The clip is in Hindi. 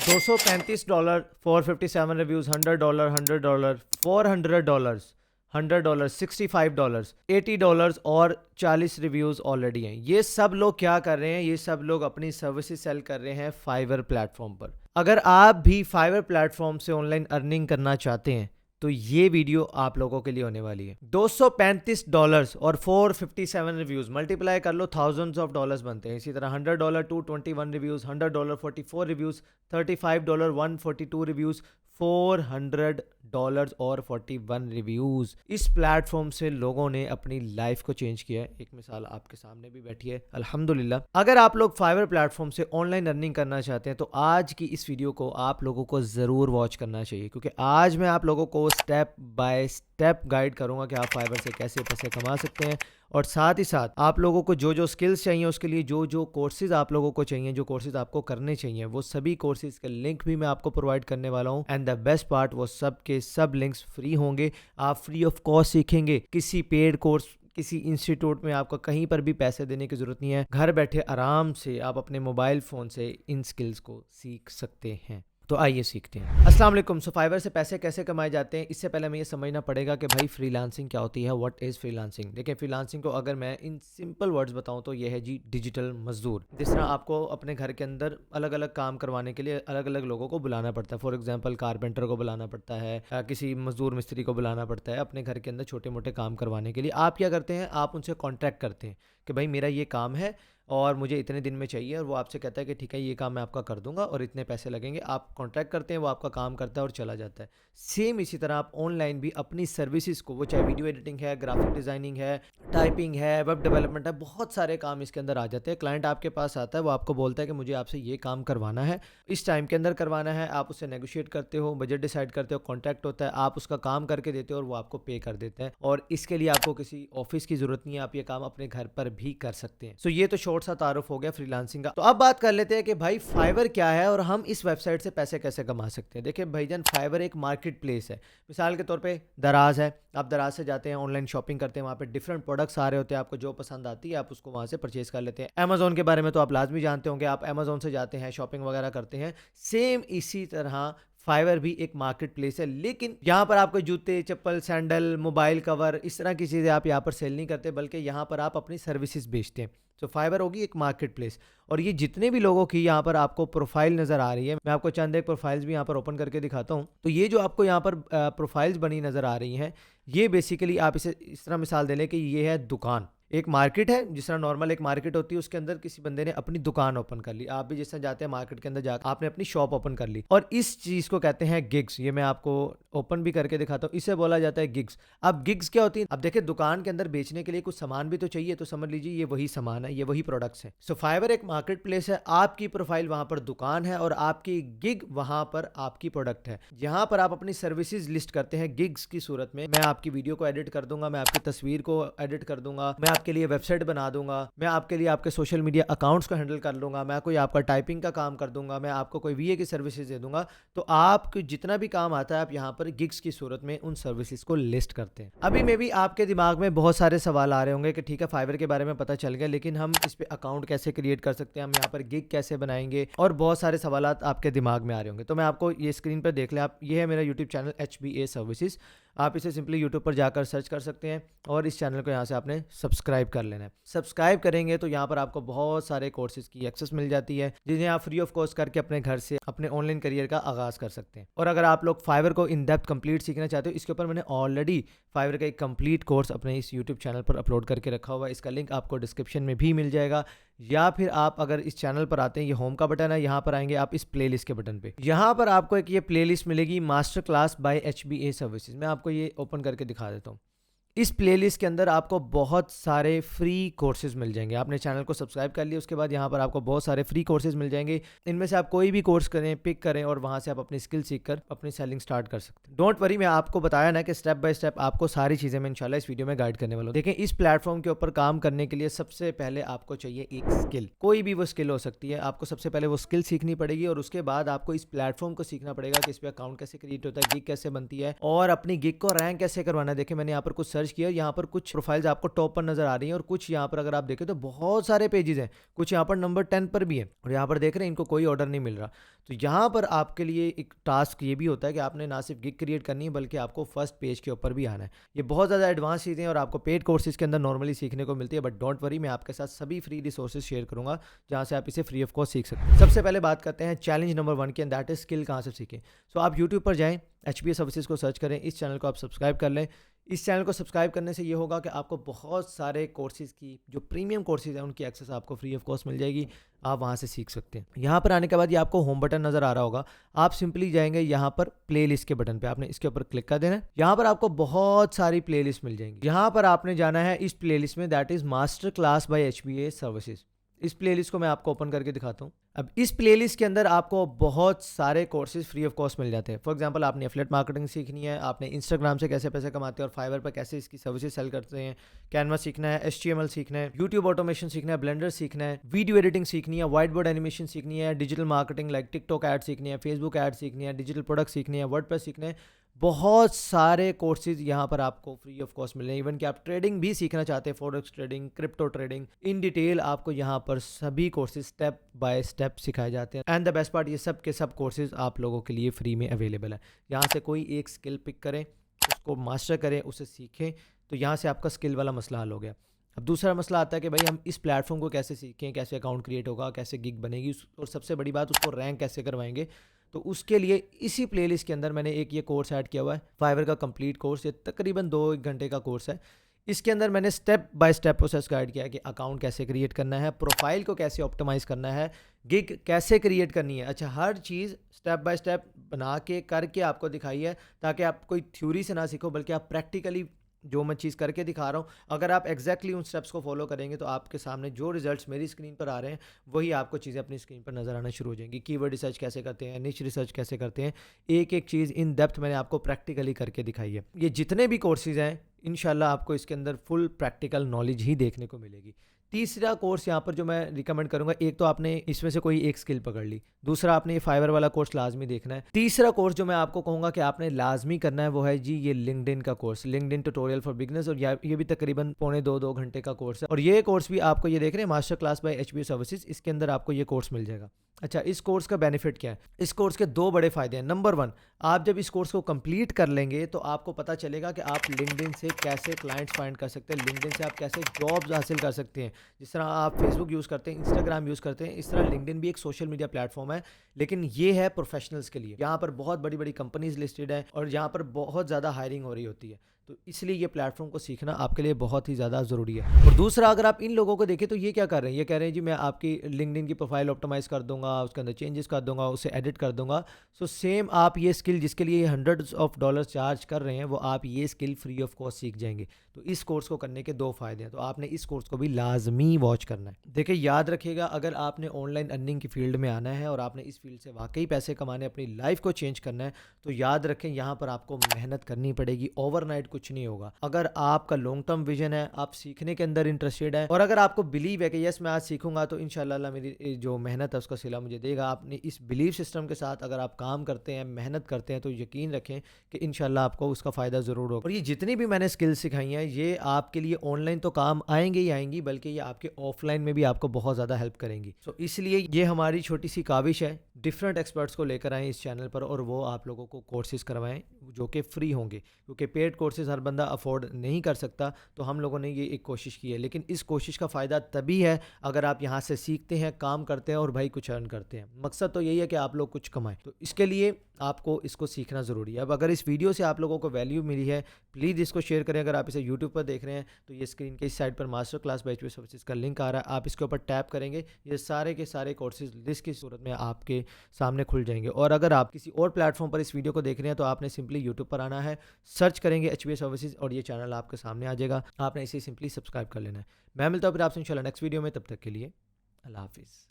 $235, 457 रिव्यूज, $100, $100, $400, $100, $65, $80 और 40 रिव्यूज ऑलरेडी हैं। ये सब लोग क्या कर रहे हैं? ये सब लोग अपनी सर्विसेज सेल कर रहे हैं फाइवर प्लेटफॉर्म पर। अगर आप भी फाइवर प्लेटफॉर्म से ऑनलाइन अर्निंग करना चाहते हैं तो ये वीडियो आप लोगों के लिए होने वाली है। $235 और 457 रिव्यूज मल्टीप्लाई कर लो, थाउजेंड्स ऑफ डॉलर्स बनते हैं। इसी तरह $100, 221 रिव्यूज, $100, 44 रिव्यूज, $35, 142 रिव्यूज, $400 और 41 रिव्यूज। इस प्लेटफॉर्म से लोगों ने अपनी लाइफ को चेंज किया है। एक मिसाल आपके सामने भी बैठी है, अल्हम्दुलिल्लाह। अगर आप लोग फाइवर प्लेटफॉर्म से ऑनलाइन अर्निंग करना चाहते हैं तो आज की इस वीडियो को आप लोगों को ज़रूर वॉच करना चाहिए, क्योंकि आज मैं आप लोगों को स्टेप बाय स्टेप गाइड करूंगा कि आप फाइवर से कैसे पैसे कमा सकते हैं, और साथ ही साथ आप लोगों को जो जो स्किल्स चाहिए, उसके लिए जो जो कोर्सेज आप लोगों को चाहिए, जो कोर्सेज आपको करने चाहिए, वो सभी कोर्सेज के लिंक भी मैं आपको प्रोवाइड करने वाला हूं। एंड द बेस्ट पार्ट, वो सब के सब लिंक्स फ्री होंगे। आप फ्री ऑफ कॉस्ट सीखेंगे। किसी पेड कोर्स, किसी इंस्टीट्यूट में आपको कहीं पर भी पैसे देने की जरूरत नहीं है। घर बैठे आराम से आप अपने मोबाइल फ़ोन से इन स्किल्स को सीख सकते हैं। तो आइए सीखते हैं। अस्सलाम वालेकुम। सो फाइवर से पैसे कैसे कमाए जाते हैं, इससे पहले हमें ये समझना पड़ेगा कि भाई फ्रीलांसिंग क्या होती है, व्हाट इज़ फ्रीलांसिंग। देखिए, फ्रीलांसिंग को अगर मैं इन सिंपल वर्ड्स बताऊं तो ये है जी डिजिटल मजदूर। जिस तरह आपको अपने घर के अंदर अलग अलग काम करवाने के लिए अलग अलग लोगों को बुलाना पड़ता है। फॉर एग्जाम्पल, कारपेंटर को बुलाना पड़ता है, किसी मजदूर मिस्त्री को बुलाना पड़ता है अपने घर के अंदर छोटे मोटे काम करवाने के लिए। आप क्या करते हैं, आप उनसे कॉन्ट्रैक्ट करते हैं कि भाई मेरा ये काम है और मुझे इतने दिन में चाहिए, और वो आपसे कहता है कि ठीक है ये काम मैं आपका कर दूंगा और इतने पैसे लगेंगे। आप कॉन्ट्रैक्ट करते हैं, वो आपका काम करता है और चला जाता है। सेम इसी तरह आप ऑनलाइन भी अपनी सर्विसेज को, वो चाहे वीडियो एडिटिंग है, ग्राफिक डिज़ाइनिंग है, टाइपिंग है, वेब डेवलपमेंट है, बहुत सारे काम इसके अंदर आ जाते हैं। क्लाइंट आपके पास आता है, वो आपको बोलता है कि मुझे आपसे ये काम करवाना है, इस टाइम के अंदर करवाना है। आप उससे नेगोशिएट करते हो, बजट डिसाइड करते हो, कॉन्ट्रैक्ट होता है, आप उसका काम करके देते हो और वो आपको पे कर देता है। और इसके लिए आपको किसी ऑफिस की जरूरत नहीं है, आप ये काम अपने घर पर भी कर सकते हैं। सो ये तो शॉर्ट सा तारुफ हो गया फ्रीलांसिंग का। तो अब बात कर लेते हैं कि भाई फाइवर क्या है और हम इस वेबसाइट से पैसे कैसे कमा सकते हैं। देखिए भाईजान, फाइवर एक मार्केट प्लेस है। मिसाल के तौर पे दराज है, आप दराज से जाते हैं, ऑनलाइन शॉपिंग करते हैं, वहाँ पे डिफरेंट प्रोडक्ट्स आ रहे होते हैं, आपको जो पसंद आती है आप उसको वहाँ से परचेज कर लेते हैं। अमेजोन के बारे में तो आप लाजमी जानते होंगे, आप अमेजोन से जाते हैं, शॉपिंग वगैरह करते हैं। सेम इसी तरह फाइवर भी एक मार्केट प्लेस है, लेकिन यहाँ पर आपको जूते, चप्पल, सैंडल, मोबाइल कवर, इस तरह की चीज़ें आप यहाँ पर सेल नहीं करते, बल्कि यहाँ पर आप अपनी सर्विसेज बेचते हैं। तो फाइवर होगी एक मार्केट प्लेस। और ये जितने भी लोगों की यहाँ पर आपको प्रोफाइल नज़र आ रही है, मैं आपको चंद एक प्रोफाइल्स भी यहाँ पर ओपन करके दिखाता हूँ। तो ये जो आपको यहाँ पर प्रोफाइल्स बनी नज़र आ रही हैं, ये बेसिकली आप इसे इस तरह मिसाल दे लें कि ये है दुकान। एक मार्केट है, जिस तरह नॉर्मल एक मार्केट होती है, उसके अंदर किसी बंदे ने अपनी दुकान ओपन कर ली। आप भी जिस तरह जाते हैं मार्केट के अंदर जाकर आपने अपनी शॉप ओपन कर ली, और इस चीज़ को कहते हैं गिग्स। ये मैं आपको ओपन भी करके दिखाता हूँ, इसे बोला जाता है गिग्स। अब गिग्स क्या होती है? अब देखिए, दुकान के अंदर बेचने के लिए कुछ सामान भी तो चाहिए, तो समझ लीजिए ये वही सामान है, ये वही प्रोडक्ट्स हैं। सो फाइवर एक मार्केट प्लेस है, आपकी प्रोफाइल वहां पर दुकान है और आपकी गिग वहां पर आपकी प्रोडक्ट है। यहाँ पर आप अपनी सर्विसेज लिस्ट करते हैं गिग्स की सूरत में। मैं आपकी वीडियो को एडिट कर दूंगा, मैं आपकी तस्वीर को एडिट कर दूंगा, मैं आपके लिए वेबसाइट बना दूंगा, मैं आपके लिए आपके सोशल मीडिया अकाउंट्स को हैंडल कर लूंगा, मैं कोई आपका टाइपिंग का काम कर दूंगा, मैं आपको कोई वीए की सर्विसेज दे दूंगा। तो आपको जितना भी काम आता है, आप यहाँ पर गिग्स की सूरत में उन सर्विसेज को लिस्ट करते हैं। अभी में भी आपके दिमाग में बहुत सारे सवाल आ रहे होंगे कि ठीक है, फाइवर के बारे में पता चल गया, लेकिन हम इस पे अकाउंट कैसे क्रिएट कर सकते हैं, हम यहाँ पर गिग कैसे बनाएंगे, और बहुत सारे सवाल आपके दिमाग में आ रहे होंगे। तो मैं आपको ये स्क्रीन पर देख लें आप, ये है मेरा यूट्यूब चैनल HBA सर्विसेज। आप इसे सिंपली यूट्यूब पर जाकर सर्च कर सकते हैं और इस चैनल को यहाँ से आपने सब्सक्राइब कर लेना है। सब्सक्राइब करेंगे तो यहाँ पर आपको बहुत सारे कोर्सेज की एक्सेस मिल जाती है, जिन्हें आप फ्री ऑफ कॉस्ट करके अपने घर से अपने ऑनलाइन करियर का आगाज़ कर सकते हैं। और अगर आप लोग फाइवर को इन डेप्थ कंप्लीट सीखना चाहते हो, इसके ऊपर मैंने ऑलरेडी फाइवर का एक कंप्लीट कोर्स अपने इस यूट्यूब चैनल पर अपलोड करके रखा हुआ है। इसका लिंक आपको डिस्क्रिप्शन में भी मिल जाएगा, या फिर आप अगर इस चैनल पर आते हैं, ये होम का बटन है, यहाँ पर आएंगे आप इस प्लेलिस्ट के बटन पे, यहाँ पर आपको एक ये प्लेलिस्ट मिलेगी, master class by HBA services. मैं आपको ये ओपन करके दिखा देता हूँ। इस प्लेलिस्ट के अंदर आपको बहुत सारे फ्री कोर्सेज मिल जाएंगे। आपने चैनल को सब्सक्राइब कर लिया, उसके बाद यहाँ पर आपको बहुत सारे फ्री कोर्सेज मिल जाएंगे। इनमें से आप कोई भी कोर्स करें, पिक करें और वहाँ से आप अपनी स्किल सीख कर अपनी सेलिंग स्टार्ट कर सकते हैं। डोंट वरी, मैं आपको बताया ना कि स्टेप बाय स्टेप आपको सारी चीज़ें मैं इंशाल्लाह इस वीडियो में गाइड करने वाला हूँ। देखें, इस प्लेटफॉर्म के ऊपर काम करने के लिए सबसे पहले आपको चाहिए एक स्किल। कोई भी वो स्किल हो सकती है, आपको सबसे पहले वो स्किल सीखनी पड़ेगी और उसके बाद आपको इस प्लेटफॉर्म को सीखना पड़ेगा कि इस पर अकाउंट कैसे क्रिएट होता है, गिग कैसे बनती है और अपनी गिग को रैंक कैसे करवाना है। देखिए, मैंने यहाँ पर कुछ सर्च सर्च किया, यहाँ पर कुछ प्रोफाइल्स आपको टॉप पर नजर आ रही हैं और कुछ यहाँ पर अगर आप देखें तो बहुत सारे पेजेस हैं, कुछ यहाँ पर नंबर 10 पर भी है और यहाँ पर देख रहे हैं इनको कोई ऑर्डर नहीं मिल रहा। तो यहाँ पर आपके लिए एक टास्क ये भी होता है कि आपने ना सिर्फ गिग क्रिएट करनी है बल्कि आपको फर्स्ट पेज के ऊपर भी आना है। ये बहुत ज़्यादा एडवांस चीज़ें हैं और आपको पेड कोर्सेज के अंदर नॉर्मली सीखने को मिलती है, बट डोंट वरी, मैं आपके साथ सभी फ्री रिसोर्सेज शेयर करूंगा जहाँ से आप इसे फ्री ऑफ कॉस्ट सीख सकते हैं। सबसे पहले बात करते हैं चैलेंज नंबर 1 की, एंड दैट इज स्किल कहाँ से सीखें। सो आप यूट्यूब पर जाएं, HBA सर्विसेज को सर्च करें, इस चैनल को आप सब्सक्राइब कर लें। इस चैनल को सब्सक्राइब करने से ये होगा कि आपको बहुत सारे कोर्सेज की जो प्रीमियम कोर्सेज हैं उनकी एक्सेस आपको फ्री ऑफ कॉस्ट मिल जाएगी, आप वहाँ से सीख सकते हैं। यहाँ पर आने के बाद ये आपको होम बटन नजर आ रहा होगा, आप सिंपली जाएंगे यहाँ पर प्लेलिस्ट के बटन पे, आपने इसके ऊपर क्लिक कर देना है। यहाँ पर आपको बहुत सारी प्लेलिस्ट मिल जाएंगी, यहाँ पर आपने जाना है इस प्लेलिस्ट में, that is master class by HBA services. इस प्लेलिस्ट को मैं आपको ओपन करके दिखाता हूँ। अब इस प्लेलिस्ट के अंदर आपको बहुत सारे कोर्सेज फ्री ऑफ कॉस्ट मिल जाते हैं। फॉर एग्जांपल आपने एफिलिएट मार्केटिंग सीखनी है, आपने इंस्टाग्राम से कैसे पैसे कमाते हैं और फाइवर पर कैसे इसकी सर्विसेज सेल करते हैं, कैनवा सीखना है, HTML सीखना है, यूट्यूब ऑटोमेशन सीखना है, ब्लेंडर सीखना है, वीडियो एडिटिंग सीखनी है, व्हाइट बोर्ड एनिमेशन सीखनी है, digital marketing like TikTok add सीखनी है, फेसबुक ऐड सीखनी है, डिजिटल प्रोडक्ट सीखनी है, वर्डप्रेस सीखना है, बहुत सारे कोर्सेज यहाँ पर आपको फ्री ऑफ कॉस्ट मिल रहे हैं। इवन कि आप ट्रेडिंग भी सीखना चाहते हैं, forex trading, crypto trading, in detail आपको यहाँ पर सभी कोर्सेज स्टेप बाय स्टेप सिखाए जाते हैं। एंड द बेस्ट पार्ट, ये सब के सब कोर्सेज आप लोगों के लिए फ्री में अवेलेबल है। यहाँ से कोई एक स्किल पिक करें, उसको मास्टर करें, उसे सीखें, तो यहाँ से आपका स्किल वाला मसला हल हो गया। अब दूसरा मसला आता है कि भाई हम इस प्लेटफॉर्म को कैसे सीखें, कैसे अकाउंट क्रिएट होगा, कैसे गिग बनेगी, और सबसे बड़ी बात उसको रैंक कैसे करवाएंगे। तो उसके लिए इसी प्लेलिस्ट के अंदर मैंने एक ये कोर्स ऐड किया हुआ है, फाइवर का कंप्लीट कोर्स, ये तकरीबन 2-1 घंटे का कोर्स है। इसके अंदर मैंने step by step process guide किया है कि अकाउंट कैसे क्रिएट करना है, प्रोफाइल को कैसे ऑप्टिमाइज करना है, गिग कैसे क्रिएट करनी है। अच्छा, हर चीज़ स्टेप बाय स्टेप बना के करके आपको दिखाई है, ताकि आप कोई थ्योरी से ना सीखो बल्कि आप प्रैक्टिकली जो मैं चीज़ करके दिखा रहा हूँ, अगर आप एग्जैक्टली उन स्टेप्स को फॉलो करेंगे तो आपके सामने जो रिजल्ट्स मेरी स्क्रीन पर आ रहे हैं वही आपको चीज़ें अपनी स्क्रीन पर नजर आना शुरू हो जाएंगी। कीवर्ड रिसर्च कैसे करते हैं, निश रिसर्च कैसे करते हैं, एक एक चीज़ इन डेप्थ मैंने आपको प्रैक्टिकली करके दिखाई है। ये जितने भी कोर्सेज हैं इंशाल्लाह आपको इसके अंदर फुल प्रैक्टिकल नॉलेज ही देखने को मिलेगी। तीसरा कोर्स यहाँ पर जो मैं रिकमेंड करूंगा, एक तो आपने इसमें से कोई एक स्किल पकड़ ली, दूसरा आपने ये फाइवर वाला कोर्स लाजमी देखना है। तीसरा कोर्स जो मैं आपको कहूँगा कि आपने लाजमी करना है वो है जी ये लिंक्डइन का course, LinkedIn tutorial for beginners, और ये भी तकरीबन 2.25 घंटे का कोर्स है। और ये कोर्स भी आपको ये देख रहे हैं master class by HBA services, इसके अंदर आपको ये कोर्स मिल जाएगा। अच्छा, इस कोर्स का बेनिफिट क्या है? इस कोर्स के 2 बड़े फायदे हैं। नंबर 1, आप जब इस कोर्स को कंप्लीट कर लेंगे तो आपको पता चलेगा कि आप लिंक्डइन से कैसे क्लाइंट्स फाइंड कर सकते हैं, लिंक्डइन से आप कैसे जॉब्स हासिल कर सकते हैं। जिस तरह आप फेसबुक यूज़ करते हैं, इंस्टाग्राम यूज़ करते हैं, इस तरह लिंक्डइन भी एक सोशल मीडिया प्लेटफॉर्म है, लेकिन ये है प्रोफेशनल्स के लिए। यहाँ पर बहुत बड़ी बड़ी कंपनीज लिस्टेड है और यहाँ पर बहुत ज़्यादा हायरिंग हो रही होती है, तो इसलिए ये प्लेटफॉर्म को सीखना आपके लिए बहुत ही ज़्यादा ज़रूरी है। और दूसरा, अगर आप इन लोगों को देखें तो ये क्या कर रहे हैं, ये कह रहे हैं जी मैं आपकी लिंक्डइन की प्रोफाइल ऑप्टिमाइज़ कर दूंगा, उसके अंदर चेंजेस कर दूंगा, उसे एडिट कर दूंगा। सो सेम आप ये स्किल जिसके लिए $100s ऑफ चार्ज कर रहे हैं, वो आप ये स्किल फ्री ऑफ कॉस्ट सीख जाएंगे। तो इस कोर्स को करने के 2 फायदे हैं, तो आपने इस कोर्स को भी लाजमी वॉच करना है। देखिए, याद रखिएगा, अगर आपने ऑनलाइन अर्निंग की फील्ड में आना है और आपने इस फील्ड से वाकई पैसे कमाने, अपनी लाइफ को चेंज करना है, तो याद रखें यहाँ पर आपको मेहनत करनी पड़ेगी, ओवरनाइट कुछ नहीं होगा। अगर आपका लॉन्ग टर्म विजन है, आप सीखने के अंदर इंटरेस्टेड है, और अगर आपको बिलीव है कि यस मैं आज सीखूंगा तो इंशाल्लाह मेरी जो मेहनत है उसका सिला मुझे देगा, आपने इस बिलीव सिस्टम के साथ अगर आप काम करते हैं, मेहनत करते हैं, तो यकीन रखें कि इंशाल्लाह आपको उसका फ़ायदा ज़रूर होगा। और ये जितनी भी मैंने स्किल्स सिखाई हैं, ये आपके लिए ऑनलाइन तो काम आएंगे ही आएंगी, बल्कि ये आपके ऑफलाइन में भी आपको बहुत ज़्यादा हेल्प करेंगी। सो इसलिए ये हमारी छोटी सी काविश है, डिफरेंट एक्सपर्ट्स को लेकर आएँ इस चैनल पर और वो आप लोगों को कोर्सेज करवाएं जो कि फ्री होंगे, क्योंकि पेड कोर्सेज हर बंदा अफोर्ड नहीं कर सकता। तो हम लोगों ने ये एक कोशिश की है, लेकिन इस कोशिश का फ़ायदा तभी है अगर आप यहाँ से सीखते हैं, काम करते हैं और भाई कुछ अर्न करते हैं। मकसद तो यही है कि आप लोग कुछ कमाएं, तो इसके लिए आपको इसको सीखना ज़रूरी है। अब अगर इस वीडियो से आप लोगों को वैल्यू मिली है, प्लीज़ इसको शेयर करें। अगर आप इसे यूट्यूब पर देख रहे हैं तो ये स्क्रीन के इस साइड पर master class by HBA services का लिंक आ रहा है, आप इसके ऊपर टैप करेंगे, ये सारे के सारे कोर्सेज लिस्ट की सूरत में आपके सामने खुल जाएंगे। और अगर आप किसी और प्लेटफॉर्म पर इस वीडियो को देख रहे हैं तो आपने सिंपली यूट्यूब पर आना है, सर्च करेंगे HBA सर्विसेज और ये चैनल आपके सामने आ जाएगा, आपने इसे सिंपली सब्सक्राइब कर लेना है। मैं मिलता हूँ फिर आपसे इंशाल्लाह नेक्स्ट वीडियो में, तब तक के लिए अल्लाह हाफिज़।